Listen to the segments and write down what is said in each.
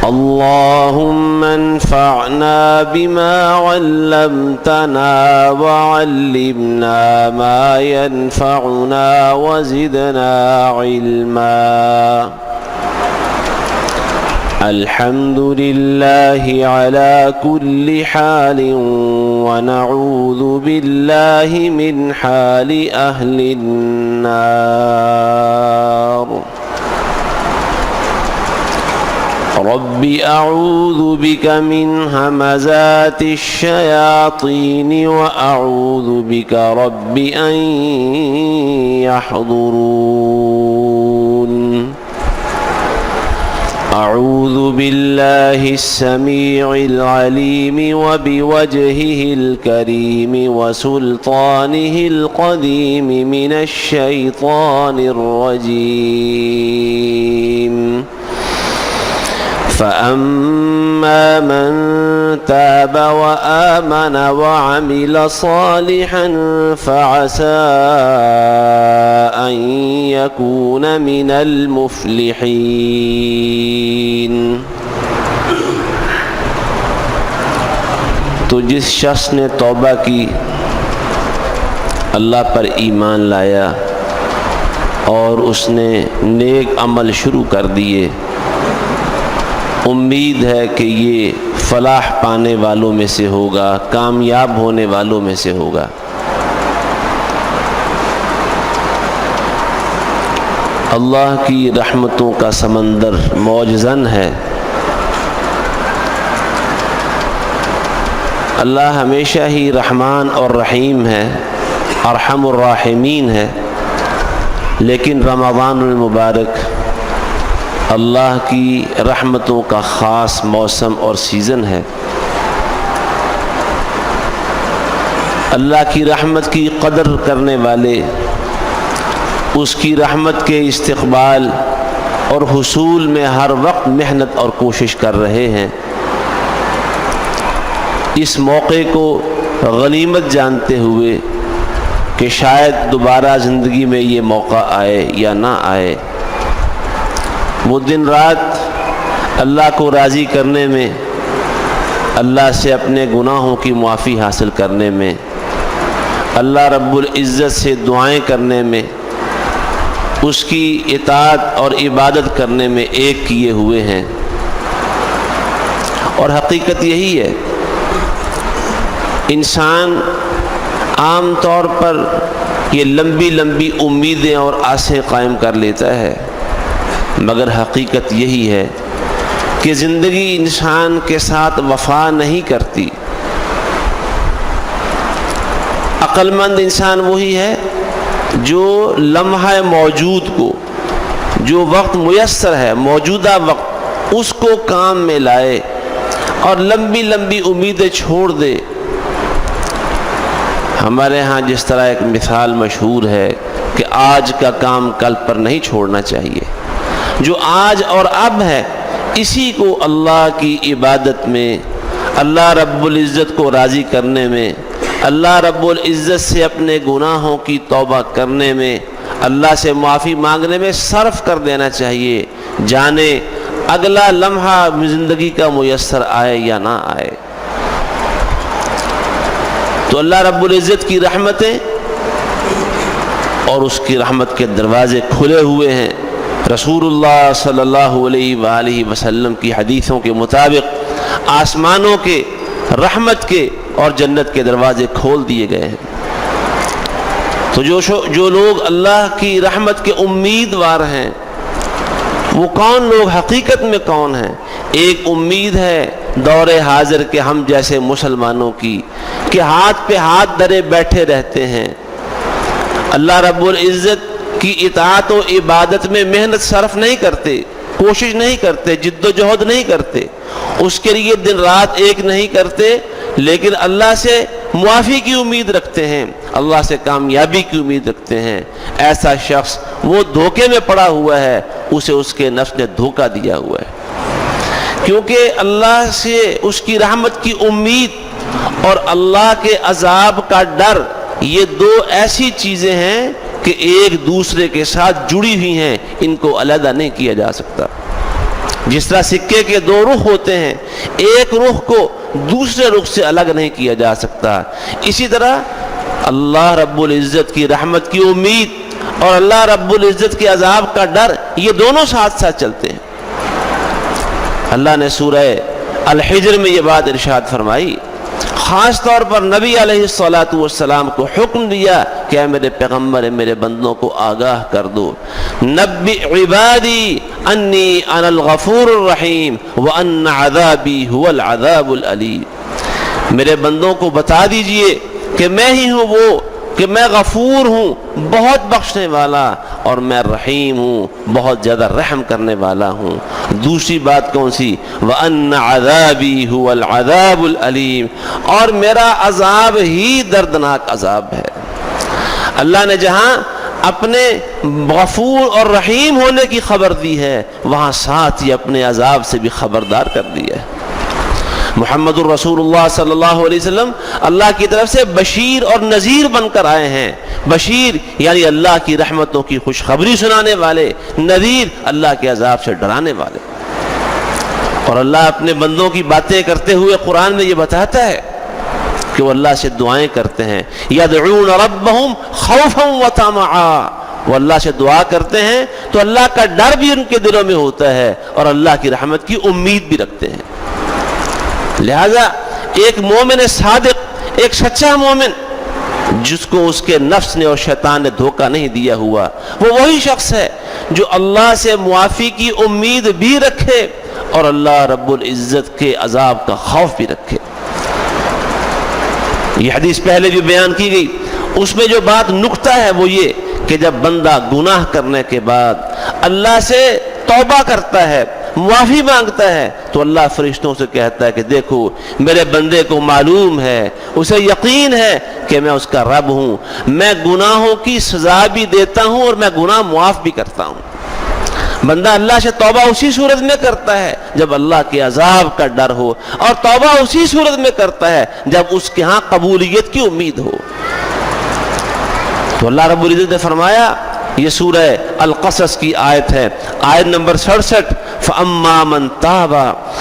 اللهم انفعنا بما علمتنا وعلمنا ما ينفعنا وزدنا علما. الحمد لله على كل حال ونعوذ بالله من حال أهل النار. رب أعوذ بك من همزات الشياطين وأعوذ بك رب أن يحضرون. أعوذ بالله السميع العليم وبوجهه الكريم وسلطانه القديم من الشيطان الرجيم. فأما من تاب وآمن وعمل صالحا فعسى أن يكون من المفلحين. تو جس شخص نے توبہ کی، اللہ پر ایمان لایا اور اس نے نیک عمل شروع کر دیے، امید ہے کہ یہ فلاح پانے والوں میں سے ہوگا، کامیاب ہونے والوں میں سے ہوگا۔ اللہ کی رحمتوں کا سمندر موجزن ہے۔ اللہ ہمیشہ ہی رحمان اور رحیم ہے، ارحم الراحمین ہے، لیکن رمضان المبارک اللہ کی رحمتوں کا خاص موسم اور سیزن ہے۔ اللہ کی رحمت کی قدر کرنے والے اس کی رحمت کے استقبال اور حصول میں ہر وقت محنت اور کوشش کر رہے ہیں۔ اس موقع کو غنیمت جانتے ہوئے کہ شاید دوبارہ زندگی میں یہ موقع آئے یا نہ آئے، وہ دن رات اللہ کو راضی کرنے میں، اللہ سے اپنے گناہوں کی معافی حاصل کرنے میں، اللہ رب العزت سے دعائیں کرنے میں، اس کی اطاعت اور عبادت کرنے میں ایک کیے ہوئے ہیں۔ اور حقیقت یہی ہے، انسان عام طور پر یہ لمبی لمبی امیدیں اور آسیں قائم کر لیتا ہے، مگر حقیقت یہی ہے کہ زندگی انسان کے ساتھ وفا نہیں کرتی۔ عقل مند انسان وہی ہے جو لمحہ موجود کو، جو وقت میسر ہے، موجودہ وقت، اس کو کام میں لائے اور لمبی لمبی امیدیں چھوڑ دے۔ ہمارے ہاں جس طرح ایک مثال مشہور ہے کہ آج کا کام کل پر نہیں چھوڑنا چاہیے۔ جو آج اور اب ہے، اسی کو اللہ کی عبادت میں، اللہ رب العزت کو راضی کرنے میں، اللہ رب العزت سے اپنے گناہوں کی توبہ کرنے میں، اللہ سے معافی مانگنے میں صرف کر دینا چاہیے، جانے اگلا لمحہ زندگی کا میسر آئے یا نہ آئے۔ تو اللہ رب العزت کی رحمتیں اور اس کی رحمت کے دروازے کھلے ہوئے ہیں۔ رسول اللہ صلی اللہ علیہ وآلہ وسلم کی حدیثوں کے مطابق آسمانوں کے، رحمت کے اور جنت کے دروازے کھول دیے گئے ہیں۔ تو جو لوگ اللہ کی رحمت کے امیدوار ہیں، وہ کون لوگ حقیقت میں کون ہیں؟ ایک امید ہے دور حاضر کے ہم جیسے مسلمانوں کی کہ ہاتھ پہ ہاتھ دھرے بیٹھے رہتے ہیں، اللہ رب العزت کی اطاعت و عبادت میں محنت صرف نہیں کرتے، کوشش نہیں کرتے، جد و جہد نہیں کرتے، اس کے لیے دن رات ایک نہیں کرتے، لیکن اللہ سے معافی کی امید رکھتے ہیں، اللہ سے کامیابی کی امید رکھتے ہیں۔ ایسا شخص وہ دھوکے میں پڑا ہوا ہے، اسے اس کے نفس نے دھوکہ دیا ہوا ہے، کیونکہ اللہ سے اس کی رحمت کی امید اور اللہ کے عذاب کا ڈر، یہ دو ایسی چیزیں ہیں کہ ایک دوسرے کے ساتھ جڑی ہوئی ہیں، ان کو علیحدہ نہیں کیا جا سکتا۔ جس طرح سکے کے دو رخ ہوتے ہیں، ایک رخ کو دوسرے رخ سے الگ نہیں کیا جا سکتا، اسی طرح اللہ رب العزت کی رحمت کی امید اور اللہ رب العزت کے عذاب کا ڈر، یہ دونوں ساتھ ساتھ چلتے ہیں۔ اللہ نے سورہ الحجر میں یہ بات ارشاد فرمائی، خاص طور پر نبی علیہ الصلاۃ والسلام کو حکم دیا کہ اے میرے پیغمبر، میرے بندوں کو آگاہ کر دو، نبئ عبادی انی انا الغفور الرحیم وان عذابی هو العذاب العلیم، میرے بندوں کو بتا دیجئے کہ میں ہی ہوں وہ، کہ میں غفور ہوں بہت بخشنے والا، اور میں رحیم ہوں بہت زیادہ رحم کرنے والا ہوں۔ دوسری بات کون سی؟ وَأَنَّ عَذَابِي هُوَ الْعَذَابُ الْعَلِيمُ، اور میرا عذاب ہی دردناک عذاب ہے۔ اللہ نے جہاں اپنے غفور اور رحیم ہونے کی خبر دی ہے، وہاں ساتھ ہی اپنے عذاب سے بھی خبردار کر دیا ہے۔ محمد الرسول اللہ صلی اللہ علیہ وسلم اللہ کی طرف سے بشیر اور نذیر بن کر آئے ہیں۔ بشیر یعنی اللہ کی رحمتوں کی خوشخبری سنانے والے، نذیر اللہ کے عذاب سے ڈرانے والے۔ اور اللہ اپنے بندوں کی باتیں کرتے ہوئے قرآن میں یہ بتاتا ہے کہ وہ اللہ سے دعائیں کرتے ہیں، یدعون ربہم خوفا وطمعا، وہ اللہ سے دعا کرتے ہیں تو اللہ کا ڈر بھی ان کے دلوں میں ہوتا ہے اور اللہ کی رحمت کی امید بھی رکھتے ہیں۔ لہذا ایک مومن صادق، ایک سچا مومن جس کو اس کے نفس نے اور شیطان نے دھوکہ نہیں دیا ہوا، وہ وہی شخص ہے جو اللہ سے معافی کی امید بھی رکھے اور اللہ رب العزت کے عذاب کا خوف بھی رکھے۔ یہ حدیث پہلے بھی بیان کی گئی، اس میں جو بات نکتہ ہے وہ یہ کہ جب بندہ گناہ کرنے کے بعد اللہ سے توبہ کرتا ہے، معافی مانگتا ہے، تو اللہ فرشتوں سے کہتا ہے کہ دیکھو میرے بندے کو معلوم ہے، اسے یقین ہے کہ میں اس کا رب ہوں، میں گناہوں کی سزا بھی دیتا ہوں اور میں گناہ معاف بھی کرتا ہوں۔ بندہ اللہ سے توبہ اسی صورت میں کرتا ہے جب اللہ کے عذاب کا ڈر ہو، اور توبہ اسی صورت میں کرتا ہے جب اس کے ہاں قبولیت کی امید ہو۔ تو اللہ رب العزت نے فرمایا، یہ سورہ القصص کی آیت ہے، آیت نمبر 67، فَأَمَّا مَن تَابَ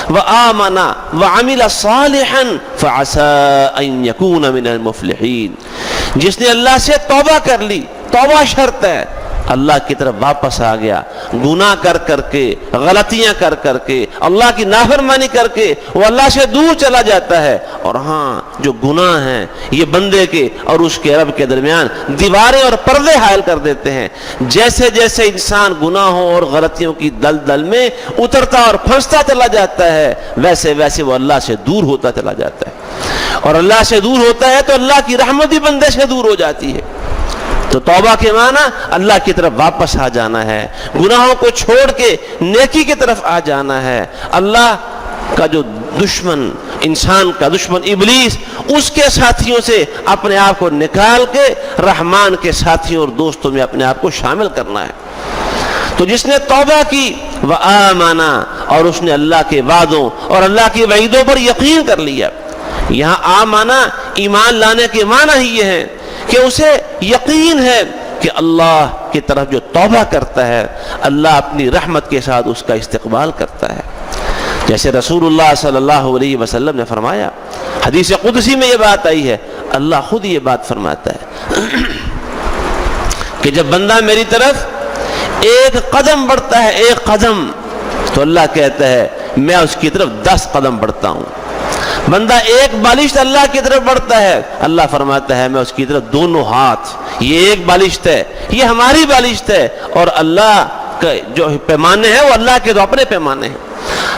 وَآمَنَ وَعَمِلَ صَالِحًا فَعَسَىٰ أَن يَكُونَ مِنَ الْمُفْلِحِينَ، جس نے اللہ سے توبہ کر لی، توبہ شرط ہے، اللہ کی طرف واپس آ گیا، گناہ کر کر کے، غلطیاں کر کر کے، اللہ کی نافرمانی کر کے وہ اللہ سے دور چلا جاتا ہے۔ اور ہاں جو گناہ ہیں یہ بندے کے اور اس کے رب کے درمیان دیواریں اور پردے حائل کر دیتے ہیں۔ جیسے جیسے انسان گناہوں اور غلطیوں کی دلدل میں اترتا اور پھنستا چلا جاتا ہے، ویسے ویسے وہ اللہ سے دور ہوتا چلا جاتا ہے، اور اللہ سے دور ہوتا ہے تو اللہ کی رحمت بھی بندے سے دور ہو جاتی ہے۔ تو توبہ کے معنی اللہ کی طرف واپس آ جانا ہے، گناہوں کو چھوڑ کے نیکی کی طرف آ جانا ہے۔ اللہ کا جو دشمن، انسان کا دشمن ابلیس، اس کے ساتھیوں سے اپنے آپ کو نکال کے رحمان کے ساتھیوں اور دوستوں میں اپنے آپ کو شامل کرنا ہے۔ تو جس نے توبہ کی وآمن، اور اس نے اللہ کے وعدوں اور اللہ کی وعیدوں پر یقین کر لیا۔ یہاں آمنا ایمان لانے کے معنی ہی یہ ہے کہ اسے یقین ہے کہ اللہ کی طرف جو توبہ کرتا ہے اللہ اپنی رحمت کے ساتھ اس کا استقبال کرتا ہے۔ جیسے رسول اللہ صلی اللہ علیہ وسلم نے فرمایا، حدیث قدسی میں یہ بات آئی ہے، اللہ خود یہ بات فرماتا ہے کہ جب بندہ میری طرف ایک قدم بڑھتا ہے، ایک قدم، تو اللہ کہتا ہے میں اس کی طرف 10 قدم بڑھتا ہوں۔ بندہ ایک بالشت اللہ کی طرف بڑھتا ہے، اللہ فرماتا ہے میں اس کی طرف دونوں ہاتھ، یہ ایک بالشت ہے، یہ ہماری بالشت ہے، اور اللہ کا جو پیمانے ہیں وہ اللہ کے تو اپنے پیمانے ہیں۔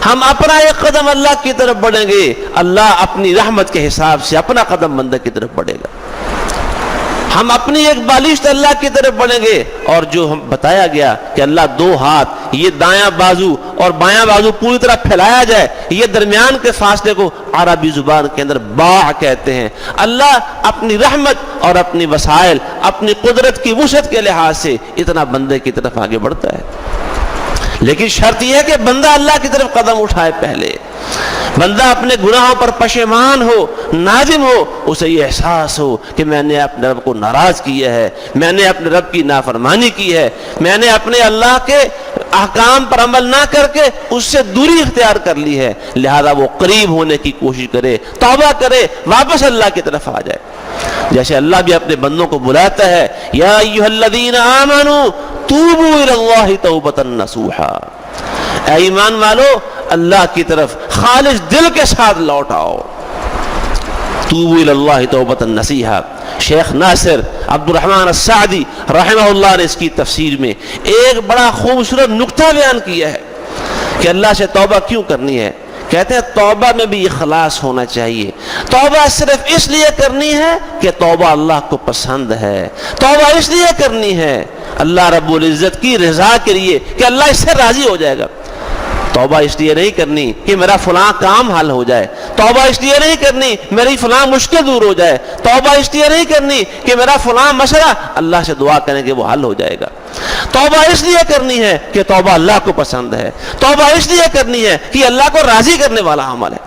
ہم اپنا ایک قدم اللہ کی طرف بڑھیں گے، اللہ اپنی رحمت کے حساب سے اپنا قدم بندہ کی طرف بڑھے گا۔ ہم اپنی ایک بالشت اللہ کی طرف بڑھیں گے، اور جو ہم بتایا گیا کہ اللہ 2 ہاتھ، یہ دایاں بازو اور بایاں بازو پوری طرح پھیلایا جائے، یہ درمیان کے فاصلے کو عربی زبان کے اندر باع کہتے ہیں۔ اللہ اپنی رحمت اور اپنی وسائل، اپنی قدرت کی وسعت کے لحاظ سے اتنا بندے کی طرف آگے بڑھتا ہے، لیکن شرط یہ ہے کہ بندہ اللہ کی طرف قدم اٹھائے۔ پہلے بندہ اپنے گناہوں پر پشیمان ہو، نادم ہو، اسے یہ احساس ہو کہ میں نے اپنے رب کو ناراض کیا ہے، میں نے اپنے رب کی نافرمانی کی ہے، میں نے اپنے اللہ کے احکام پر عمل نہ کر کے اس سے دوری اختیار کر لی ہے، لہذا وہ قریب ہونے کی کوشش کرے، توبہ کرے، واپس اللہ کی طرف آ جائے۔ جیسے اللہ بھی اپنے بندوں کو بلاتا ہے، یا ایھا الذین آمنوا توبوا الی اللہ توبۃ نصوحا، اے ایمان والو اللہ کی طرف خالص دل کے ساتھ لوٹ آؤ۔ توبوا الی اللہ توبۃ نصیحا۔ شیخ ناصر عبد الرحمن السعدی رحمہ اللہ نے اس کی تفسیر میں ایک بڑا خوبصورت نکتہ بیان کیا ہے کہ اللہ سے توبہ کیوں کرنی ہے۔ کہتے ہیں توبہ میں بھی اخلاص ہونا چاہیے۔ توبہ صرف اس لیے کرنی ہے کہ توبہ اللہ کو پسند ہے، توبہ اس لیے کرنی ہے اللہ رب العزت کی رضا کے لیے کہ اللہ اس سے راضی ہو جائے گا۔ توبہ اس لیے نہیں کرنی کہ میرا فلاں کام حل ہو جائے، توبہ اس لیے نہیں کرنی میری فلاں مشکل دور ہو جائے، توبہ اس لیے نہیں کرنی کہ میرا فلاں مسئلہ اللہ سے دعا کریں کہ وہ حل ہو جائے گا۔ توبہ اس لیے کرنی ہے کہ توبہ اللہ کو پسند ہے، توبہ اس لیے کرنی ہے کہ اللہ کو راضی کرنے والا عمل ہے۔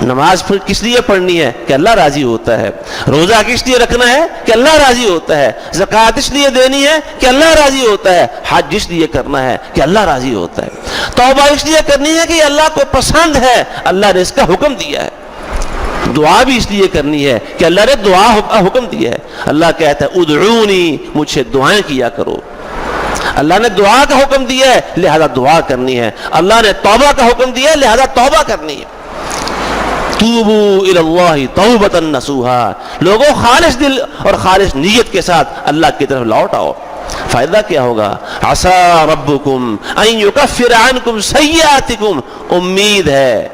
نماز پھر کس لیے پڑھنی ہے کہ اللہ راضی ہوتا ہے، روزہ کس لیے رکھنا ہے کہ اللہ راضی ہوتا ہے، زکوٰۃ اس لیے دینی ہے کہ اللہ راضی ہوتا ہے، حج اس لیے کرنا ہے کہ اللہ راضی ہوتا ہے۔ توبہ اس لیے کرنی ہے کہ اللہ کو پسند ہے، اللہ نے اس کا حکم دیا ہے۔ دعا بھی اس لیے کرنی ہے کہ اللہ نے دعا حکم دیا ہے۔ اللہ کہتا ہے ادعونی، مجھ سے دعائیں کیا کرو۔ اللہ نے دعا کا حکم دیا ہے لہذا دعا کرنی ہے، اللہ نے توبہ کا حکم دیا ہے لہذا توبہ کرنی ہے۔ توبوا الی اللہ توبۃ نصوحا، لوگوں خالص دل اور خالص نیت کے ساتھ اللہ کی طرف لوٹ آؤ۔ فائدہ کیا ہوگا؟ عسى ربکم ان یکفر عنکم سیئاتکم، امید ہے،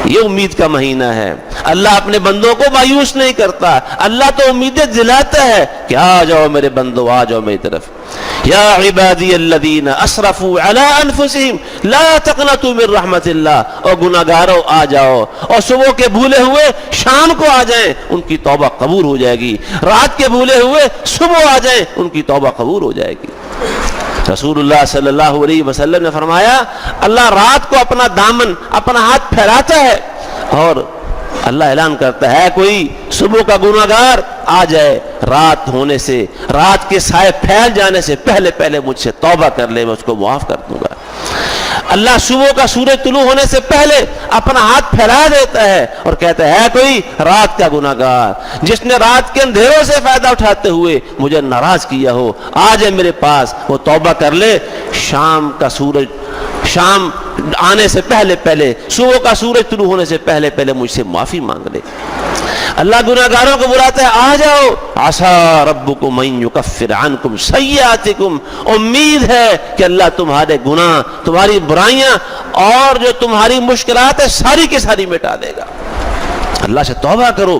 یہ امید کا مہینہ ہے۔ اللہ اپنے بندوں کو مایوس نہیں کرتا، اللہ تو امیدیں دلاتا ہے کہ آ جاؤ میرے بندو، آ جاؤ میری طرف۔ یا عبادی الذین اسرفوا علی انفسہم لا تقنطوا من رحمت اللہ، اور گناہگاروں آ جاؤ، اور صبح کے بھولے ہوئے شام کو آ جائیں، ان کی توبہ قبول ہو جائے گی۔ رات کے بھولے ہوئے صبح آ جائیں، ان کی توبہ قبول ہو جائے گی۔ رسول اللہ صلی اللہ علیہ وسلم نے فرمایا اللہ رات کو اپنا دامن، اپنا ہاتھ پھیلاتا ہے اور اللہ اعلان کرتا ہے کوئی صبح کا گناہگار آ جائے، رات ہونے سے، رات کے سائے پھیل جانے سے پہلے پہلے مجھ سے توبہ کر لے، میں اس کو معاف کر دوں گا۔ اللہ صبح کا سورج طلوع ہونے سے پہلے اپنا ہاتھ پھیلا دیتا ہے اور کہتا ہے کوئی رات کا گناہگار جس نے رات کے اندھیروں سے فائدہ اٹھاتے ہوئے مجھے ناراض کیا ہو، آ جائے میرے پاس، وہ توبہ کر لے، شام کا سورج، شام آنے سے پہلے پہلے، صبح کا سورج طلوع ہونے سے پہلے پہلے مجھ سے معافی مانگ لے۔ اللہ گناہگاروں کو بلاتا ہے آ جاؤ، عسى ربکم ان یکفر عنکم سیئاتکم، امید ہے کہ اللہ تمہارے گناہ، تمہاری برائیاں اور جو تمہاری مشکلات ہے ساری کی ساری مٹا دے گا۔ اللہ سے توبہ کرو،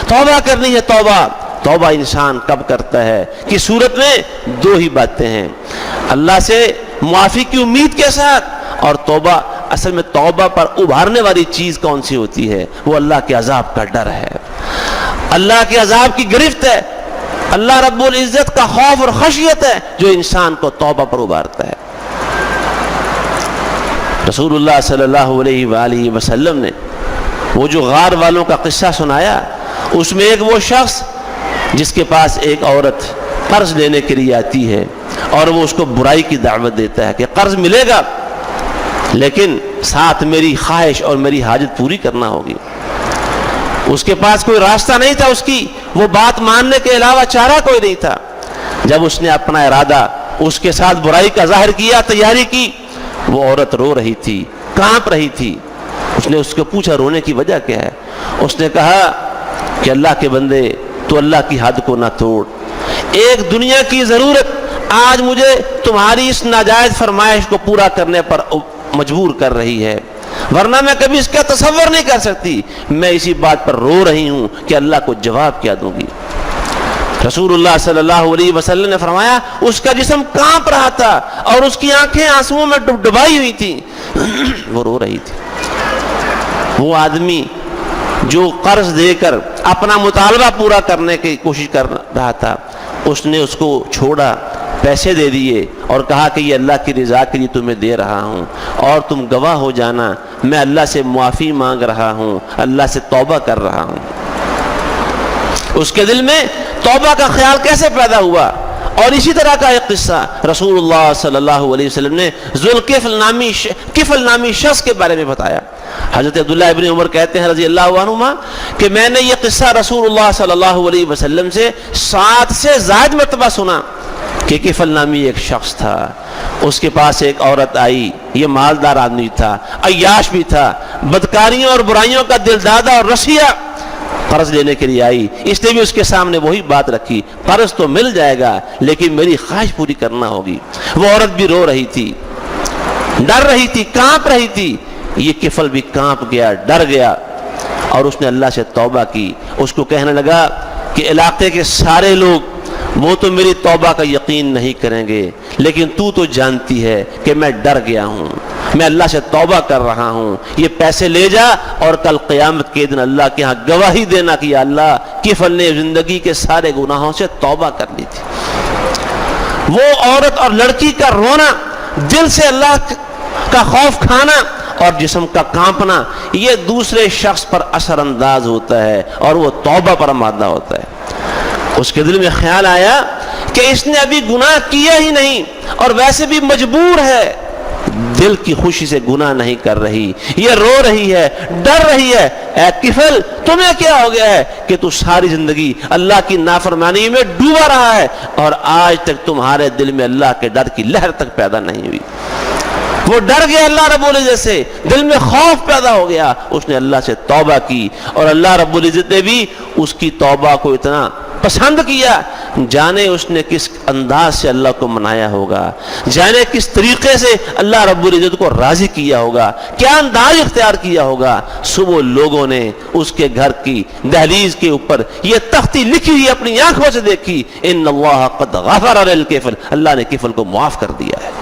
توبہ کرنی ہے۔ توبہ انسان کب کرتا ہے؟ کی صورت میں دو ہی باتیں ہیں، اللہ سے معافی کی امید کے ساتھ، اور توبہ اصل میں توبہ پر ابھارنے والی چیز کون سی ہوتی ہے؟ وہ اللہ کے عذاب کا ڈر ہے، اللہ کے عذاب کی گرفت ہے، اللہ رب العزت کا خوف اور خشیت ہے جو انسان کو توبہ پر ابھارتا ہے۔ رسول اللہ صلی اللہ علیہ وآلہ وسلم نے وہ جو غار والوں کا قصہ سنایا، اس میں ایک وہ شخص جس کے پاس ایک عورت قرض لینے کے لیے آتی ہے اور وہ اس کو برائی کی دعوت دیتا ہے کہ قرض ملے گا لیکن ساتھ میری خواہش اور میری حاجت پوری کرنا ہوگی۔ اس کے پاس کوئی راستہ نہیں تھا، اس کی وہ بات ماننے کے علاوہ چارہ کوئی نہیں تھا۔ جب اس نے اپنا ارادہ اس کے ساتھ برائی کا ظاہر کیا، تیاری کی، وہ عورت رو رہی تھی، کانپ رہی تھی۔ اس نے اس کو پوچھا رونے کی وجہ کیا ہے؟ اس نے کہا کہ اللہ کے بندے تو اللہ کی حد کو نہ توڑ، ایک دنیا کی ضرورت آج مجھے تمہاری اس ناجائز فرمائش کو پورا کرنے پر مجبور کر رہی ہے، ورنہ میں کبھی اس کا تصور نہیں کر سکتی۔ میں اسی بات پر رو رہی ہوں کہ اللہ کو جواب کیا دوں گی۔ رسول اللہ صلی اللہ علیہ وسلم نے فرمایا اس کا جسم کانپ رہا تھا اور اس کی آنکھیں آنسوؤں میں ڈبائی ہوئی تھیں، وہ رو رہی تھی۔ وہ آدمی جو قرض دے کر اپنا مطالبہ پورا کرنے کی کوشش کر رہا تھا، اس نے اس کو چھوڑا، پیسے دے دیے اور کہا کہ یہ اللہ کی رضا کے لیے تمہیں دے رہا ہوں اور تم گواہ ہو جانا، میں اللہ سے معافی مانگ رہا ہوں، اللہ سے توبہ کر رہا ہوں۔ اس کے دل میں توبہ کا خیال کیسے پیدا ہوا اور اسی طرح کا ایک قصہ رسول اللہ صلی اللہ علیہ وسلم نے کفل نامی شخص کے بارے میں بتایا. حضرت عبداللہ ابن عمر کہتے ہیں رضی اللہ عنہما کہ میں نے یہ قصہ رسول اللہ صلی اللہ علیہ وسلم سے 7 سے زائد مرتبہ سنا کہ کفل نامی ایک شخص تھا. اس کے پاس ایک عورت آئی. یہ مالدار آدمی تھا, عیاش بھی تھا, بدکاریوں اور برائیوں کا دل دادا اور رسیا. قرض لینے کے لیے آئی. اس نے بھی اس کے سامنے وہی بات رکھی, قرض تو مل جائے گا لیکن میری خواہش پوری کرنا ہوگی. وہ عورت بھی رو رہی تھی, ڈر رہی تھی, کانپ رہی تھی. یہ کفل بھی کانپ گیا, ڈر گیا اور اس نے اللہ سے توبہ کی. اس کو کہنے لگا کہ علاقے کے سارے لوگ وہ تو میری توبہ کا یقین نہیں کریں گے, لیکن تو جانتی ہے کہ میں ڈر گیا ہوں, میں اللہ سے توبہ کر رہا ہوں. یہ پیسے لے جا اور کل قیامت کے دن اللہ کے ہاں گواہی دینا کہ یا اللہ کفل نے زندگی کے سارے گناہوں سے توبہ کر لی تھی. وہ عورت اور لڑکی کا رونا, دل سے اللہ کا خوف کھانا اور جسم کا کانپنا, یہ دوسرے شخص پر اثر انداز ہوتا ہے اور وہ توبہ پر آمادہ ہوتا ہے. اس کے دل میں خیال آیا کہ اس نے ابھی گناہ کیا ہی نہیں اور ویسے بھی مجبور ہے, دل کی خوشی سے گناہ نہیں کر رہی, یہ رو رہی ہے, ڈر رہی ہے. اے کفل, تمہیں کیا ہو گیا ہے کہ تو ساری زندگی اللہ کی نافرمانی میں ڈوبا رہا ہے اور آج تک تمہارے دل میں اللہ کے ڈر کی لہر تک پیدا نہیں ہوئی. وہ ڈر گیا اللہ رب العزت سے, دل میں خوف پیدا ہو گیا. اس نے اللہ سے توبہ کی اور اللہ رب العزت نے بھی اس کی توبہ کو اتنا پسند کیا. جانے اس نے کس انداز سے اللہ کو منایا ہوگا, جانے کس طریقے سے اللہ رب العزت کو راضی کیا ہوگا, کیا انداز اختیار کیا ہوگا. صبح لوگوں نے اس کے گھر کی دہلیز کے اوپر یہ تختی لکھی ہوئی اپنی آنکھوں سے دیکھی, ان اللہ قد غفر للکفل, اللہ نے کفل کو معاف کر دیا ہے.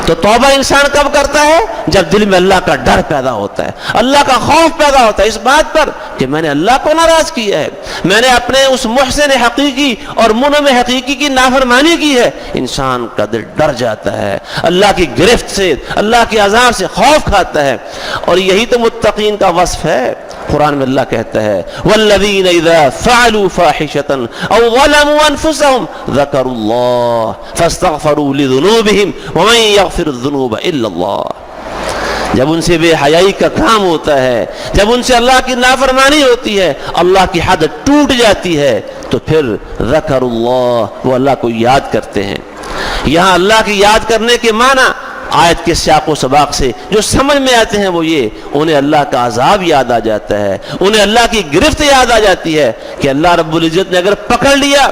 تو توبہ انسان کب کرتا ہے؟ جب دل میں اللہ کا ڈر پیدا ہوتا ہے, اللہ کا خوف پیدا ہوتا ہے اس بات پر کہ میں نے اللہ کو ناراض کیا ہے, میں نے اپنے اس محسن حقیقی اور منعم حقیقی کی نافرمانی کی ہے. انسان کا دل ڈر جاتا ہے, اللہ کی گرفت سے, اللہ کے عذاب سے خوف کھاتا ہے. اور یہی تو متقین کا وصف ہے. قرآن میں اللہ کہتا ہے والذین اذا فعلوا فاحشة او ظلموا انفسهم ذکروا اللہ فاستغفروا لذنوبهم ومن یغفر الذنوب الا اللہ. جب ان سے بے حیائی کا کام ہوتا ہے, جب ان سے اللہ کی نافرمانی ہوتی ہے, اللہ کی حد ٹوٹ جاتی ہے, تو پھر ذکر اللہ, وہ اللہ کو یاد کرتے ہیں. یہاں اللہ کی یاد کرنے کے معنی آیت کے سیاق و سباق سے جو سمجھ میں آتے ہیں وہ یہ, انہیں اللہ کا عذاب یاد آ جاتا ہے, انہیں اللہ کی گرفت یاد آ جاتی ہے کہ اللہ رب العزت نے اگر پکڑ لیا.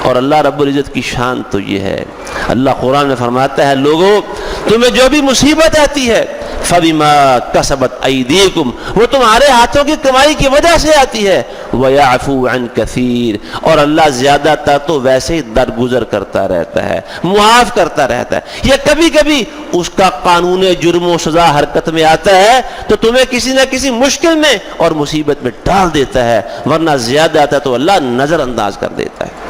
اور اللہ رب العزت کی شان تو یہ ہے, اللہ قرآن میں فرماتا ہے لوگوں تمہیں جو بھی مصیبت آتی ہے فَبِمَا كَسَبَتْ أَيْدِيكُمْ, وہ تمہارے ہاتھوں کی کمائی کی وجہ سے آتی ہے. وَيَعْفُو عَنْ كَثِيرٍ, اور اللہ زیادہ تر تو ویسے ہی درگزر کرتا رہتا ہے, معاف کرتا رہتا ہے. یہ کبھی کبھی اس کا قانون جرم و سزا حرکت میں آتا ہے تو تمہیں کسی نہ کسی مشکل میں اور مصیبت میں ڈال دیتا ہے, ورنہ زیادہ آتا ہے تو اللہ نظر انداز کر دیتا ہے.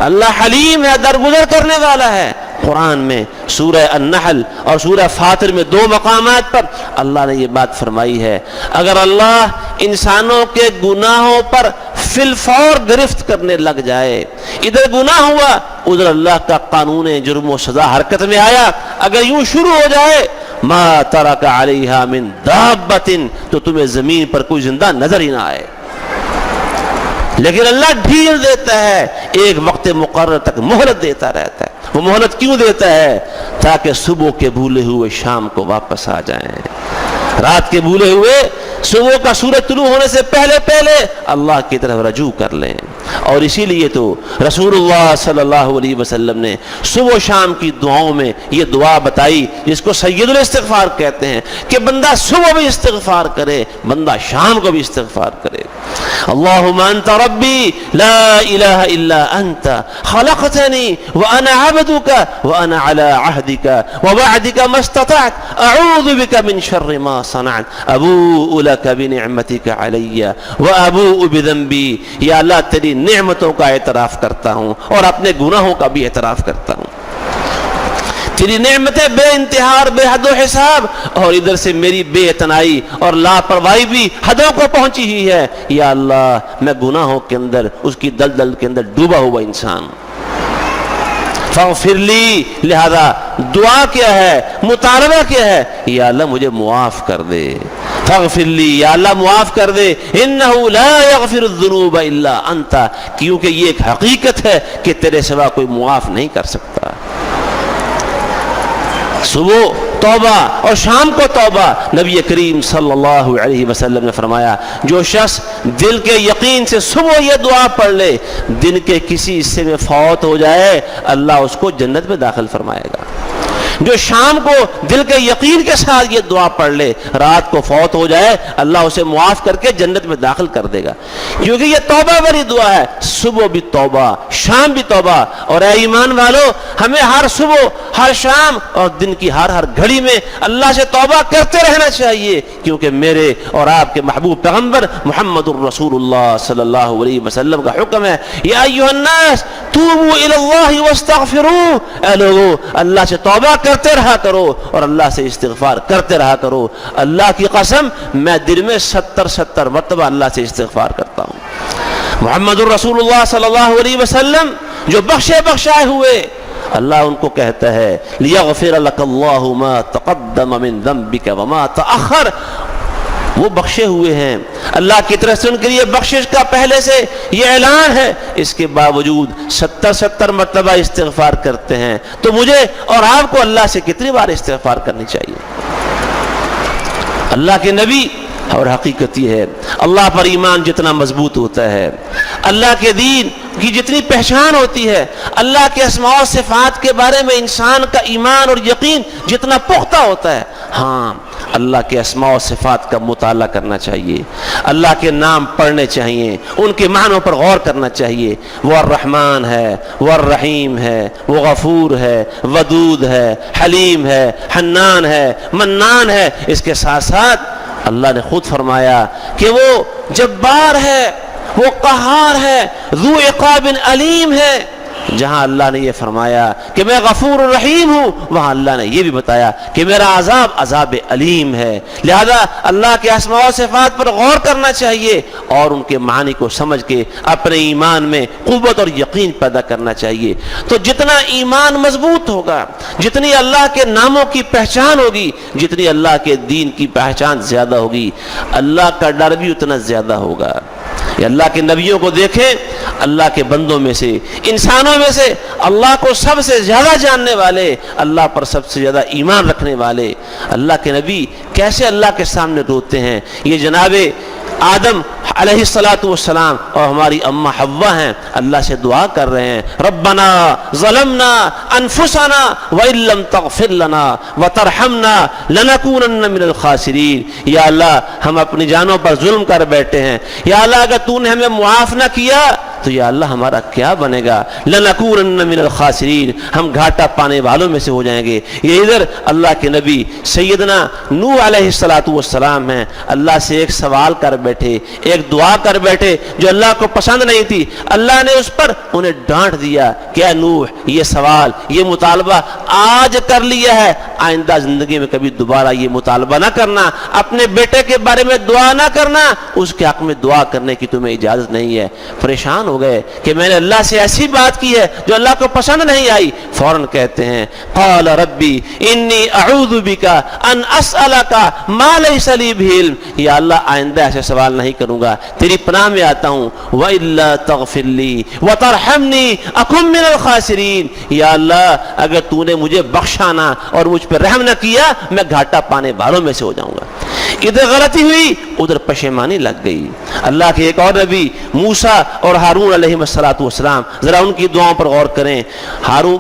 اللہ حلیم ہے, درگزر کرنے والا ہے. قرآن میں سورہ النحل اور سورہ فاطر میں 2 مقامات پر اللہ نے یہ بات فرمائی ہے, اگر اللہ انسانوں کے گناہوں پر فی الفور گرفت کرنے لگ جائے, ادھر گناہ ہوا ادھر اللہ کا قانون جرم و سزا حرکت میں آیا, اگر یوں شروع ہو جائے ما ترک علیہا من دابۃ, تو تمہیں زمین پر کوئی زندہ نظر ہی نہ آئے. لیکن اللہ ڈھیل دیتا ہے, ایک وقت مقرر تک مہلت دیتا رہتا ہے. وہ مہلت کیوں دیتا ہے؟ تاکہ صبح کے بھولے ہوئے شام کو واپس آ جائیں, رات کے بھولے ہوئے صبح کا سورج طلوع ہونے سے پہلے پہلے اللہ کی طرف رجوع کر لیں. اور اسی لیے تو رسول اللہ صلی اللہ علیہ وسلم نے صبح و شام کی دعاؤں میں یہ دعا بتائی جس کو سید الاستغفار کہتے ہیں کہ بندہ صبح بھی استغفار کرے, بندہ شام کو بھی استغفار کرے. اللہم انت ربی لا الہ الا انت خلقتنی وانا عبدک وانا علی عہدک ووعدک ما استطعت اعوذ بک من شر ما صنعت ابوء لک بنعمتک علی وابوء بذنبی. یا اللہ تیری نعمتوں کا اعتراف کرتا ہوں اور اپنے گناہوں کا بھی اعتراف کرتا ہوں. تیری نعمتیں بے انتہا بے حد و حساب, اور ادھر سے میری بے اتنائی اور لاپرواہی بھی حدوں کو پہنچی ہی ہے. یا اللہ میں گناہوں کے اندر, اس کی دلدل کے اندر ڈوبا ہوا انسان. فاغفر لی، لہذا دعا کیا ہے، مطالبہ کیا ہے، یا اللہ مجھے معاف کر دے، فاغفر لی، یا اللہ معاف کر دے، انہ لا یغفر الذنوب الا انت، کیونکہ یہ ایک حقیقت ہے کہ تیرے سوا کوئی معاف نہیں کر سکتا۔ صبح توبہ اور شام کو توبہ۔ نبی کریم صلی اللہ علیہ وسلم نے فرمایا جو شخص دل کے یقین سے صبح یہ دعا پڑھ لے، دن کے کسی حصے میں فوت ہو جائے، اللہ اس کو جنت میں داخل فرمائے گا۔ جو شام کو دل کے یقین کے ساتھ یہ دعا پڑھ لے، رات کو فوت ہو جائے، اللہ اسے معاف کر کے جنت میں داخل کر دے گا، کیونکہ یہ توبہ بری دعا ہے۔ صبح بھی توبہ، شام بھی توبہ، اور اے ایمان والو، ہمیں ہر صبح، ہر شام اور دن کی ہر گھڑی میں اللہ سے توبہ کرتے رہنا چاہیے، کیونکہ میرے اور آپ کے محبوب پیغمبر محمد الرسول اللہ صلی اللہ علیہ وسلم کا حکم ہے، یا ایھا الناس توبوا الی اللہ واستغفروہ، اے لوگو اللہ سے توبہ کرتے رہا کرو اور اللہ سے استغفار کرتے رہا کرو۔ اللہ کی قسم میں دن میں 70 مرتبہ اللہ سے استغفار کرتا ہوں۔ محمد الرسول اللہ صلی اللہ علیہ وسلم جو بخشے بخشائے ہوئے، اللہ ان کو کہتا ہے لیغفر لک اللہ ما تقدم من ذنبک وما تأخر، وہ بخشے ہوئے ہیں، اللہ کی طرف سے ان کے لیے بخشش کا پہلے سے یہ اعلان ہے، اس کے باوجود 70 مرتبہ استغفار کرتے ہیں۔ تو مجھے اور آپ کو اللہ سے کتنی بار استغفار کرنی چاہیے؟ اللہ کے نبی، اور حقیقت یہ ہے اللہ پر ایمان جتنا مضبوط ہوتا ہے، اللہ کے دین کی جتنی پہچان ہوتی ہے، اللہ کے اسماء و صفات کے بارے میں انسان کا ایمان اور یقین جتنا پختہ ہوتا ہے، ہاں اللہ کے اسماء و صفات کا مطالعہ کرنا چاہیے، اللہ کے نام پڑھنے چاہیے، ان کے معنوں پر غور کرنا چاہیے۔ وہ الرحمن ہے، وہ الرحیم ہے، وہ غفور ہے، ودود ہے، حلیم ہے، حنان ہے، منان ہے۔ اس کے ساتھ ساتھ اللہ نے خود فرمایا کہ وہ جبار ہے، وہ قہار ہے، ذو عقاب علیم ہے۔ جہاں اللہ نے یہ فرمایا کہ میں غفور الرحیم ہوں، وہاں اللہ نے یہ بھی بتایا کہ میرا عذاب علیم ہے۔ لہذا اللہ کے اسماء و صفات پر غور کرنا چاہیے اور ان کے معنی کو سمجھ کے اپنے ایمان میں قوت اور یقین پیدا کرنا چاہیے۔ تو جتنا ایمان مضبوط ہوگا، جتنی اللہ کے ناموں کی پہچان ہوگی، جتنی اللہ کے دین کی پہچان زیادہ ہوگی، اللہ کا ڈر بھی اتنا زیادہ ہوگا۔ یہ اللہ کے نبیوں کو دیکھیں، اللہ کے بندوں میں سے، انسانوں میں سے اللہ کو سب سے زیادہ جاننے والے، اللہ پر سب سے زیادہ ایمان رکھنے والے اللہ کے نبی کیسے اللہ کے سامنے روتے ہیں۔ یہ جناب آدم علیہ الصلاۃ والسلام اور ہماری اماں حوا ہیں، اللہ سے دعا کر رہے ہیں، ربنا ظلمنا انفسنا وان لم تغفر لنا وترحمنا لنکونن من الخاسرین۔ یا اللہ ہم اپنی جانوں پر ظلم کر بیٹھے ہیں، یا اللہ اگر تو نے ہمیں معاف نہ کیا تو یا اللہ ہمارا کیا بنے گا، لنکونن من الخاسرین، ہم گھاٹا پانے والوں میں سے ہو جائیں گے۔ یہ ادھر اللہ کے نبی سیدنا نوح علیہ الصلاۃ والسلام ہیں، اللہ سے ایک سوال کر بیٹھے، ایک دعا کر بیٹھے جو اللہ کو پسند نہیں تھی۔ اللہ نے اس پر انہیں ڈانٹ دیا کہ اے نوح، یہ سوال، یہ مطالبہ آج کر لیا ہے، آئندہ زندگی میں کبھی دوبارہ یہ مطالبہ نہ کرنا، اپنے بیٹے کے بارے میں دعا نہ کرنا، اس کے حق میں دعا کرنے کی تمہیں اجازت نہیں ہے۔ پریشان ہو گئے کہ میں نے اللہ سے ایسی بات کی ہے جو اللہ کو پسند نہیں آئی، فوراً کہتے ہیں قال ربی انی اعوذ بک ان اسألک ما لیس لی بہ علم، یا اللہ آئندہ ایسے سوال نہیں کروں گا، تیری پناہ میں آتا ہوں، وَإِلَّا تَغْفِرْ لِي وَتَرْحَمْنِي أَكُن مِّنَ الْخَاسِرِينَ، یا اللہ اگر تو نے مجھے بخشانا اور مجھ پہ رحم نہ کیا میں گھاٹا پانے والوں میں سے ہو جاؤں گا۔ ادھر غلطی ہوئی، ادھر پشیمانی لگ گئی۔ اللہ کے ایک اور نبی موسیٰ اور ہارون علیہ السلام، ذرا ان کی دعاؤں پر غور کریں۔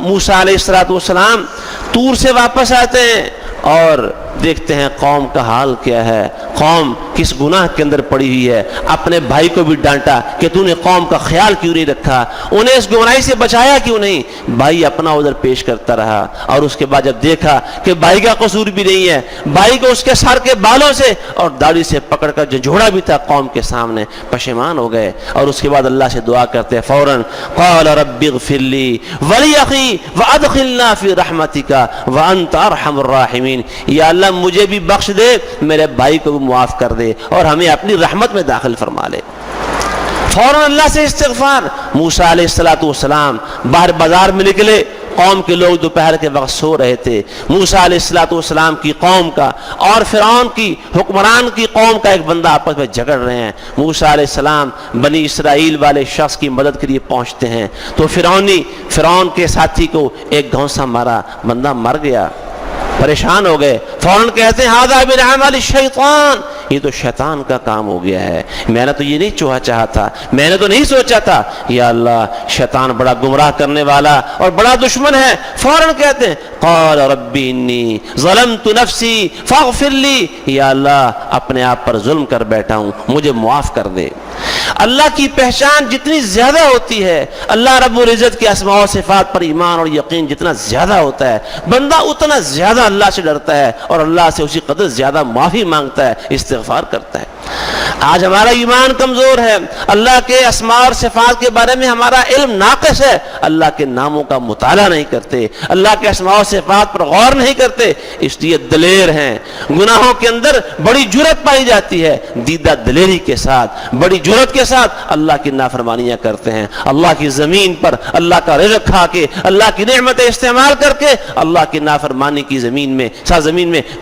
موسیٰ علیہ السلام طور سے واپس آتے ہیں اور دیکھتے ہیں قوم کا حال کیا ہے، قوم کس گناہ کے اندر پڑی ہوئی ہے۔ اپنے بھائی کو بھی ڈانٹا کہ تو نے قوم کا خیال کیوں نہیں رکھا، انہیں اس گمراہی سے بچایا کیوں نہیں۔ بھائی اپنا ادھر پیش کرتا رہا، اور اس کے بعد جب دیکھا کہ بھائی کا قصور بھی نہیں ہے، بھائی کو اس کے سر کے بالوں سے اور داڑھی سے پکڑ کر جھنجھوڑا بھی تھا قوم کے سامنے، پشیمان ہو گئے، اور اس کے بعد اللہ سے دعا کرتے ہیں فوراً قال رب اغفر لی ولی وادخلنا فی رحمتک وانت ارحم الراحمین، یا اللہ مجھے بھی بخش دے، میرے بھائی کو بھی معاف کر دے اور ہمیں اپنی رحمت میں داخل فرما لے۔ فوراً اللہ سے استغفار۔ موسیٰ علیہ السلام باہر بازار میں نکلے قوم کے لوگ دوپہر کے وقت سو رہے تھے، موسیٰ علیہ السلام کی قوم کا اور فرعون کی حکمران کی قوم کا ایک بندہ آپس میں جھگڑ رہے ہیں۔ موسیٰ علیہ السلام بنی اسرائیل والے شخص کی مدد کے لیے پہنچتے ہیں تو فرعون کے ساتھی کو ایک گھونسا مارا، بندہ مر گیا، پریشان ہو گئے، فوراً کہتے ہیں ھذا من عمل الشیطان، یہ تو شیطان کا کام ہو گیا ہے، میں نے تو یہ نہیں چاہا تھا، میں نے تو نہیں سوچا تھا، یا اللہ شیطان بڑا گمراہ کرنے والا اور بڑا دشمن ہے۔ فوراً کہتے ہیں قال ربی انی ظلمت نفسی فاغفر لی، یا اللہ اپنے آپ پر ظلم کر بیٹھا ہوں، مجھے معاف کر دے۔ اللہ کی پہچان جتنی زیادہ ہوتی ہے، اللہ رب العزت کے اسماء و صفات پر ایمان اور یقین جتنا زیادہ ہوتا ہے، بندہ اتنا زیادہ اللہ سے ڈرتا ہے اور اللہ سے اسی قدر زیادہ معافی مانگتا ہے، استغفار کرتا ہے۔ آج ہمارا ایمان کمزور ہے، اللہ کے اسماء اور صفات کے بارے میں ہمارا علم ناقص ہے، اللہ کے ناموں کا مطالعہ نہیں کرتے، اللہ کے اسماء و صفات پر غور نہیں کرتے، اس لیے دلیر ہیں، گناہوں کے اندر بڑی جرأت پائی جاتی ہے، دیدہ دلیری کے ساتھ بڑی جرأت کے ساتھ اللہ کی نافرمانیاں کرتے ہیں، اللہ کی زمین پر اللہ کا رزق کھا کے، اللہ کی نعمتیں استعمال کر کے اللہ کی نافرمانی کی زمین میں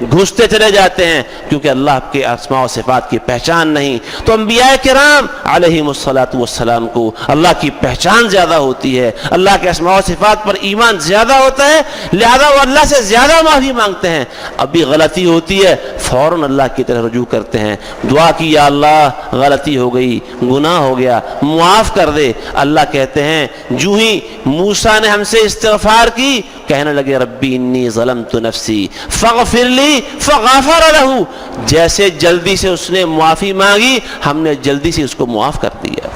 گھستے چلے جاتے ہیں، کیونکہ اللہ کے اسماء و صفات کی پہچان نہیں۔ تو انبیاء کرام علیہم الصلاۃ والسلام کو اللہ کی پہچان زیادہ ہوتی ہے، اللہ کے اسماء و صفات پر ایمان زیادہ ہوتا ہے، لہذا وہ اللہ سے زیادہ معافی مانگتے ہیں۔ ابھی غلطی ہوتی ہے فوراً اللہ کی طرف رجوع کرتے ہیں، دعا کی یا اللہ غلطی ہو گئی، گناہ ہو گیا، معاف کر دے۔ اللہ کہتے ہیں جو ہی موسیٰ نے ہم سے استغفار کی، کہنے لگے ربی انی ظلمت نفسی فاغفر لی فغفر لہ، جیسے جلدی سے اس نے معافی مانگی ہم نے جلدی سے اس کو معاف کر دیا۔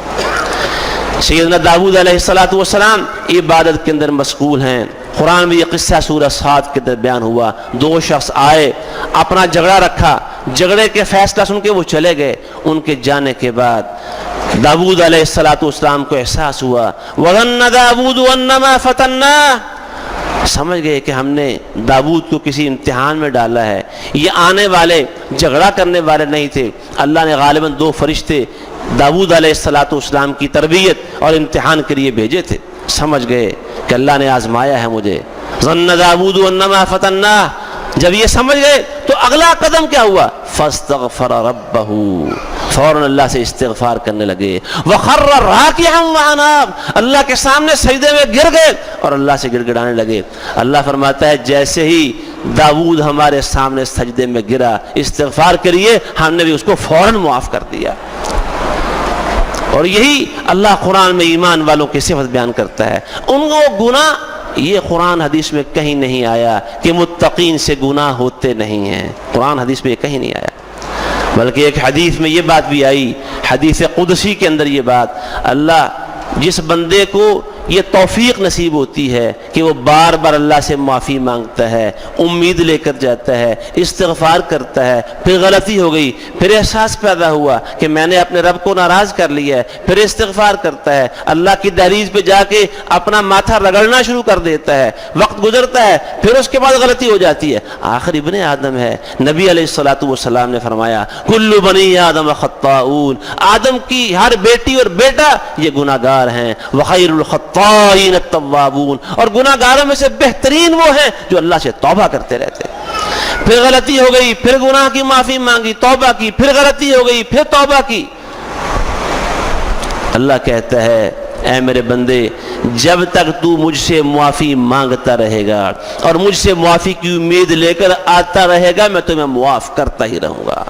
سیدنا داؤد علیہ السلام عبادت کے اندر مشغول ہیں، قرآن میں یہ قصہ سورہ صاد کے اندر بیان ہوا، دو شخص آئے، اپنا جھگڑا رکھا، جھگڑے کے فیصلہ سن کے وہ چلے گئے، ان کے جانے کے بعد داؤد علیہ السلام کو احساس ہوا، وَظَنَّ دَاوُودُ أَنَّمَا فَتَنَّاهُ، سمجھ گئے کہ ہم نے داؤد کو کسی امتحان میں ڈالا ہے، یہ آنے والے جھگڑا کرنے والے نہیں تھے، اللہ نے غالباً دو فرشتے داؤد علیہ السلام کی تربیت اور امتحان کے لیے بھیجے تھے، سمجھ گئے کہ اللہ نے آزمایا ہے مجھے، ظَنَّ دَاوُودُ أَنَّمَا فَتَنَّاهُ، جب یہ سمجھ گئے تو اگلا قدم کیا ہوا، فَاسْتَغْفَرَ رَبَّهُ، فوراً اللہ سے استغفار کرنے لگے، وَخَرَّ رَاكِعًا وَأَنَابَ، اللہ کے سامنے سجدے میں گر گئے اور اللہ سے گڑ گڑانے لگے۔ اللہ فرماتا ہے جیسے ہی داؤد ہمارے سامنے سجدے میں گرا استغفار کریے، ہم نے بھی اس کو فوراً معاف کر دیا۔ اور یہی اللہ قرآن میں ایمان والوں کی صفت بیان کرتا ہے، ان کو گناہ، یہ قرآن حدیث میں کہیں نہیں آیا کہ متقین سے گناہ ہوتے نہیں ہیں، قرآن حدیث میں یہ کہیں نہیں آیا، بلکہ ایک حدیث میں یہ بات بھی آئی، حدیث قدسی کے اندر یہ بات، اللہ جس بندے کو یہ توفیق نصیب ہوتی ہے کہ وہ بار بار اللہ سے معافی مانگتا ہے، امید لے کر جاتا ہے، استغفار کرتا ہے، پھر غلطی ہو گئی، پھر احساس پیدا ہوا کہ میں نے اپنے رب کو ناراض کر لیا ہے، پھر استغفار کرتا ہے، اللہ کی دہلیز پہ جا کے اپنا ماتھا رگڑنا شروع کر دیتا ہے، وقت گزرتا ہے، پھر اس کے بعد غلطی ہو جاتی ہے، آخر ابن آدم ہے۔ نبی علیہ السلام نے فرمایا کل بنی آدم خطاؤون، آدم کی ہر بیٹی اور بیٹا یہ گناہ گار ہیں، وخیر الخطائین التوابون، اور گناہ گاروں میں سے بہترین وہ ہیں جو اللہ سے توبہ کرتے رہتے ہیں۔ پھر غلطی ہو گئی، پھر گناہ کی معافی مانگی، توبہ کی، پھر غلطی ہو گئی، پھر توبہ کی۔ اللہ کہتا ہے اے میرے بندے جب تک تو مجھ سے معافی مانگتا رہے گا اور مجھ سے معافی کی امید لے کر آتا رہے گا میں تمہیں معاف کرتا ہی رہوں گا۔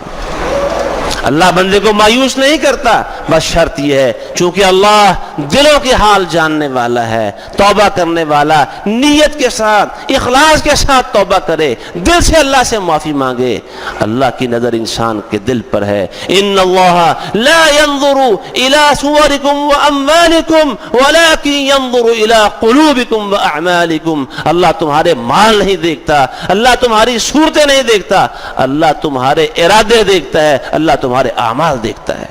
اللہ بندے کو مایوس نہیں کرتا، بس شرط یہ ہے چونکہ اللہ دلوں کے حال جاننے والا ہے، توبہ کرنے والا نیت کے ساتھ اخلاص کے ساتھ توبہ کرے، دل سے اللہ سے معافی مانگے۔ اللہ کی نظر انسان کے دل پر ہے، ان اللہ لا ينظر الى صورکم واموالکم ولكن ينظر الى قلوبکم واعمالکم، اللہ تمہارے مال نہیں دیکھتا، اللہ تمہاری صورتیں نہیں دیکھتا، اللہ تمہارے ارادے دیکھتا ہے، اللہ تمہارے اعمال دیکھتا ہے۔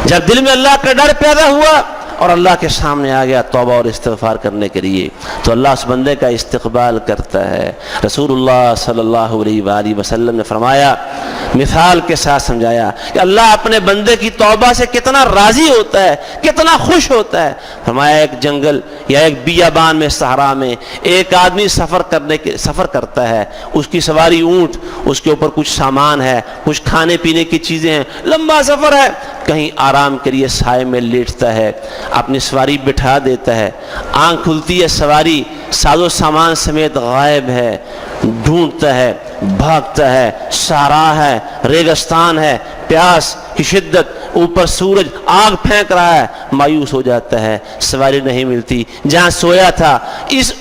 جب دل میں اللہ کا ڈر پیدا ہوا، اور اللہ کے سامنے آ گیا توبہ اور استغفار کرنے کے لیے، تو اللہ اس بندے کا استقبال کرتا ہے۔ رسول اللہ صلی اللہ علیہ وآلہ وسلم نے فرمایا، مثال کے ساتھ سمجھایا کہ اللہ اپنے بندے کی توبہ سے کتنا راضی ہوتا ہے، کتنا خوش ہوتا ہے۔ فرمایا ایک جنگل یا ایک بیابان میں، صحرا میں ایک آدمی سفر کرتا ہے، اس کی سواری اونٹ، اس کے اوپر کچھ سامان ہے، کچھ کھانے پینے کی چیزیں ہیں، لمبا سفر ہے، کہیں آرام کے لیے سائے میں لیٹتا ہے، اپنی سواری بٹھا دیتا ہے، آنکھ کھلتی ہے، سواری ساز و سامان سمیت غائب ہے، ڈھونڈتا ہے، بھاگتا ہے، صحرا ہے، ریگستان ہے، پیاس کی شدت، اوپر سورج آگ پھینک رہا ہے، مایوس ہو جاتا ہے، سواری نہیں ملتی، جہاں سویا تھا اس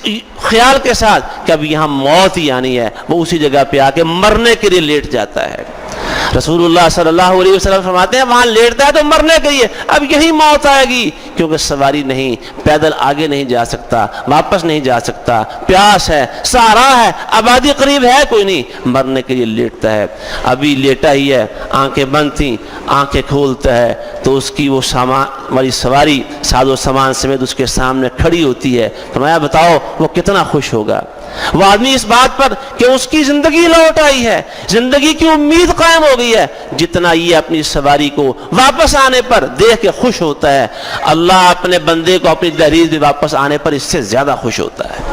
خیال کے ساتھ کہ اب یہاں موت ہی آنی ہے، وہ اسی جگہ پہ آ کے مرنے کے لیے لیٹ جاتا ہے۔ رسول اللہ صلی اللہ علیہ وسلم فرماتے ہیں وہاں لیٹتا ہے تو مرنے کے لیے، اب یہی موت آئے گی، کیونکہ سواری نہیں، پیدل آگے نہیں جا سکتا، واپس نہیں جا سکتا، پیاس ہے، صحرا ہے، آبادی قریب ہے کوئی نہیں، مرنے کے لیے لیٹتا ہے۔ ابھی لیٹا ہی ہے، آنکھیں بند تھیں، آنکھیں کھولتا ہے تو اس کی وہ سامان والی سواری ساز و سامان سمیت اس کے سامنے کھڑی ہوتی ہے۔ فرمایا بتاؤ وہ کتنا خوش ہوگا وہ آدمی اس بات پر کہ اس کی زندگی لوٹ آئی ہے، زندگی کی امید قائم ہو گئی ہے، جتنا یہ اپنی سواری کو واپس آنے پر دیکھ کے خوش ہوتا ہے، اللہ اپنے بندے کو اپنی دہلیز میں واپس آنے پر اس سے زیادہ خوش ہوتا ہے۔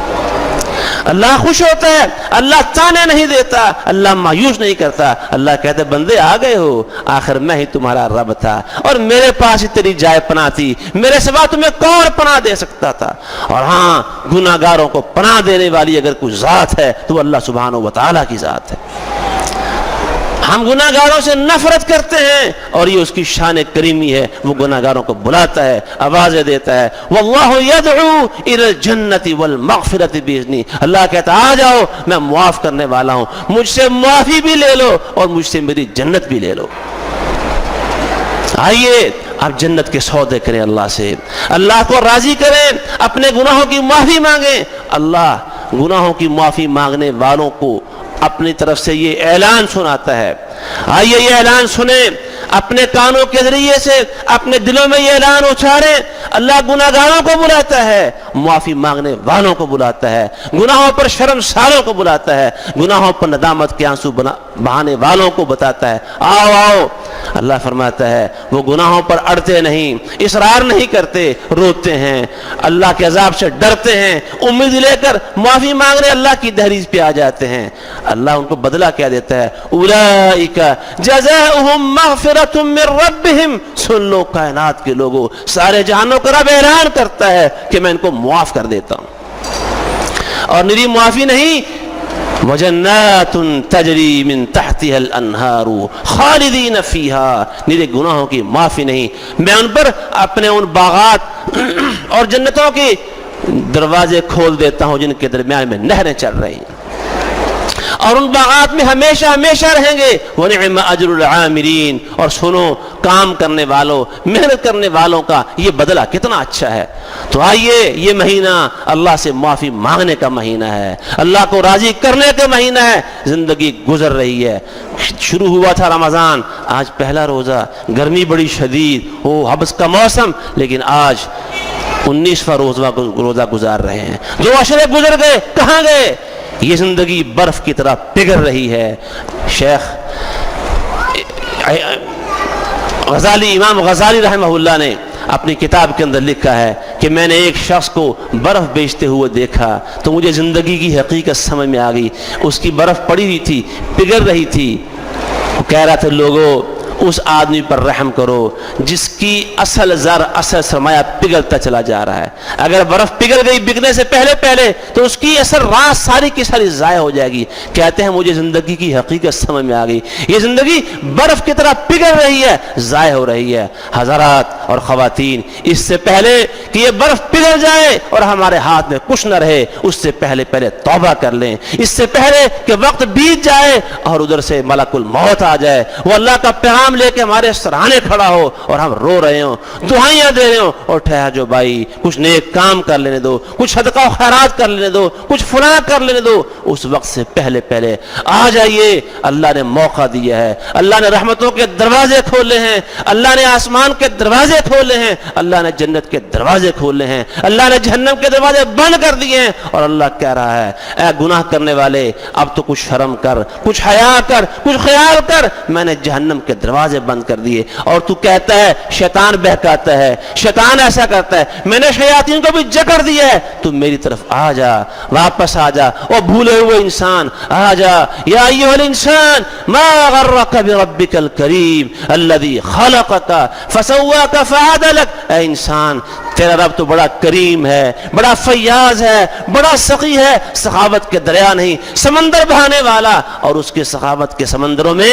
اللہ خوش ہوتا ہے، اللہ تانے نہیں دیتا، اللہ مایوس نہیں کرتا، اللہ کہتے بندے آ گئے ہو، آخر میں ہی تمہارا رب تھا اور میرے پاس ہی تیری جائے پناہ تھی، میرے سوا تمہیں کون پناہ دے سکتا تھا۔ اور ہاں گناہگاروں کو پناہ دینے والی اگر کوئی ذات ہے تو وہ اللہ سبحانہ و تعالیٰ کی ذات ہے۔ ہم گناہگاروں سے نفرت کرتے ہیں اور یہ اس کی شان کریمی ہے، وہ گناہگاروں کو بلاتا ہے، آوازیں دیتا ہے، واللہ یدعو الی الجنۃ والمغفرۃ باذنہ، اللہ کہتا آ جاؤ میں معاف کرنے والا ہوں، مجھ سے معافی بھی لے لو اور مجھ سے میری جنت بھی لے لو۔ آئیے آپ جنت کے سودے کریں اللہ سے، اللہ کو راضی کریں، اپنے گناہوں کی معافی مانگیں۔ اللہ گناہوں کی معافی مانگنے والوں کو اپنی طرف سے یہ اعلان سناتا ہے۔ آئیے یہ اعلان سنیں، اپنے کانوں کے ذریعے سے اپنے دلوں میں یہ اعلان اچھالیں۔ اللہ گناہگاروں کو بلاتا ہے، معافی مانگنے والوں کو بلاتا ہے، گناہوں پر شرمساروں کو بلاتا ہے، گناہوں پر ندامت کے آنسو بہانے والوں کو بتاتا ہے آؤ آؤ۔ اللہ فرماتا ہے وہ گناہوں پر اڑتے نہیں، اصرار نہیں کرتے، روتے ہیں، اللہ کے عذاب سے ڈرتے ہیں، امید لے کر معافی مانگنے اللہ کی دہلیز پہ آ جاتے ہیں۔ اللہ ان کو بدلہ کیا دیتا ہے، اولئک جزاؤہم مغفرۃ من ربہم، سن لو کائنات کے لوگوں، سارے جہانوں کا رب اعلان کرتا ہے کہ میں ان کو معاف کر دیتا ہوں۔ اور میری معافی نہیں، وجنات تجری من تحتها الانہار خالدین فیہا، میرے گناہوں کی معافی نہیں، میں ان پر اپنے ان باغات اور جنتوں کے دروازے کھول دیتا ہوں جن کے درمیان میں نہریں چل رہی ہیں، اور ان باغات میں ہمیشہ ہمیشہ رہیں گے۔ وَنِعْمَ أَجْرُ الْعَامِلِينَ، اور سنو کام کرنے والوں، محنت کرنے والوں کا یہ بدلہ کتنا اچھا ہے۔ تو آئیے یہ مہینہ اللہ سے معافی مانگنے کا مہینہ ہے، اللہ کو راضی کرنے کا مہینہ ہے۔ زندگی گزر رہی ہے، شروع ہوا تھا رمضان، آج پہلا روزہ، گرمی بڑی شدید، حبس کا موسم، لیکن آج 19واں روزہ گزار رہے ہیں۔ 2 عشرے گزر گئے، کہاں گئے؟ یہ زندگی برف کی طرح پگھل رہی ہے۔ شیخ غزالی، امام غزالی رحمہ اللہ نے اپنی کتاب کے اندر لکھا ہے کہ میں نے ایک شخص کو برف بیچتے ہوئے دیکھا تو مجھے زندگی کی حقیقت سمجھ میں آ گئی۔ اس کی برف پڑی ہوئی تھی، پگھل رہی تھی، وہ کہہ رہا تھا لوگوں اس آدمی پر رحم کرو جس کی اصل زر، اصل سرمایہ پگھلتا چلا جا رہا ہے۔ اگر برف پگھل گئی بکنے سے پہلے تو اس کی اثر رات ساری کی ساری ضائع ہو جائے گی۔ کہتے ہیں مجھے زندگی کی حقیقت سمجھ میں آ گئی، یہ زندگی برف کی طرح پگھل رہی ہے، ضائع ہو رہی ہے۔ حضرات اور خواتین، اس سے پہلے کہ یہ برف پگھل جائے اور ہمارے ہاتھ میں کچھ نہ رہے، اس سے پہلے توبہ کر لیں، اس سے پہلے کہ وقت بیت جائے اور ادھر سے ملک الموت آ جائے، وہ اللہ کا پیغام نام لے کے ہمارے سرانے کھڑا ہو اور ہم رو رہے ہوں، دعائیاں دے رہے ہوں، اور ٹھہر جو بھائی کچھ نیک کام کر لینے دو، کچھ صدقہ و خیرات کر لینے دو، کچھ فلاں کر لینے دو، اس وقت سے پہلے پہلے آ جائیے۔ اللہ نے موقع دیا ہے، اللہ نے رحمتوں کے دروازے کھولے ہیں، اللہ نے آسمان کے دروازے کھولے ہیں، اللہ نے جنت کے دروازے کھولے ہیں، اللہ نے جہنم کے دروازے بند کر دیے ہیں، اور اللہ کہہ رہا ہے اے گناہ کرنے والے اب تو کچھ شرم کر، کچھ حیا کر، کچھ خیال کر، میں نے جہنم کے دروازے بند کر دیے۔ اور تو کہتا ہے شیطان بہکاتا ہے، شیطان ایسا کرتا ہے، میں نے شیاطین کو بھی جکڑ دیا ہے، تو میری طرف آ جا، واپس آ جا، او بھولے ہوئے انسان آ جا۔ یا ایھا الانسان ما غرک بربک الکریم الذی خلقک فسواک فعدلک، اے انسان تیرا رب تو بڑا کریم ہے، بڑا فیاض ہے، بڑا سخی ہے، سخاوت کے دریا نہیں، سمندر بہانے والا، اور اس کے سخاوت کے سمندروں میں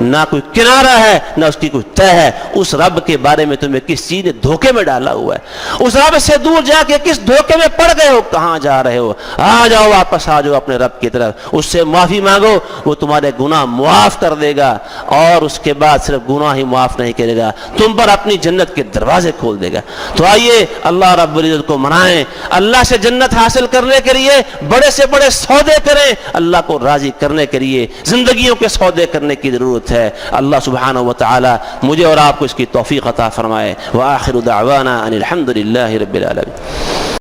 نہ کوئی کنارہ ہے نہ اس کی کوئی تہ ہے۔ اس رب کے بارے میں تمہیں کس چیز نے دھوکے میں ڈالا ہوا ہے؟ اس رب سے دور جا کے کس دھوکے میں پڑ گئے ہو؟ کہاں جا رہے ہو؟ آ جاؤ، واپس آ جاؤ اپنے رب کی طرف، اس سے معافی مانگو، وہ تمہارے گناہ معاف کر دے گا، اور اس کے بعد صرف گناہ ہی معاف نہیں کرے گا، تم پر اپنی جنت کے دروازے کھول دے گا۔ تو آئیے اللہ رب العزت کو منائیں، اللہ سے جنت حاصل کرنے کے لیے بڑے سے بڑے سودے کریں، اللہ کو راضی کرنے کے لیے زندگیوں کے سودے کرنے کی ضرورت ہے۔ اللہ سبحانہ و تعالی مجھے اور آپ کو اس کی توفیق عطا فرمائے۔ وآخر دعوانا ان الحمد للہ رب العالمین۔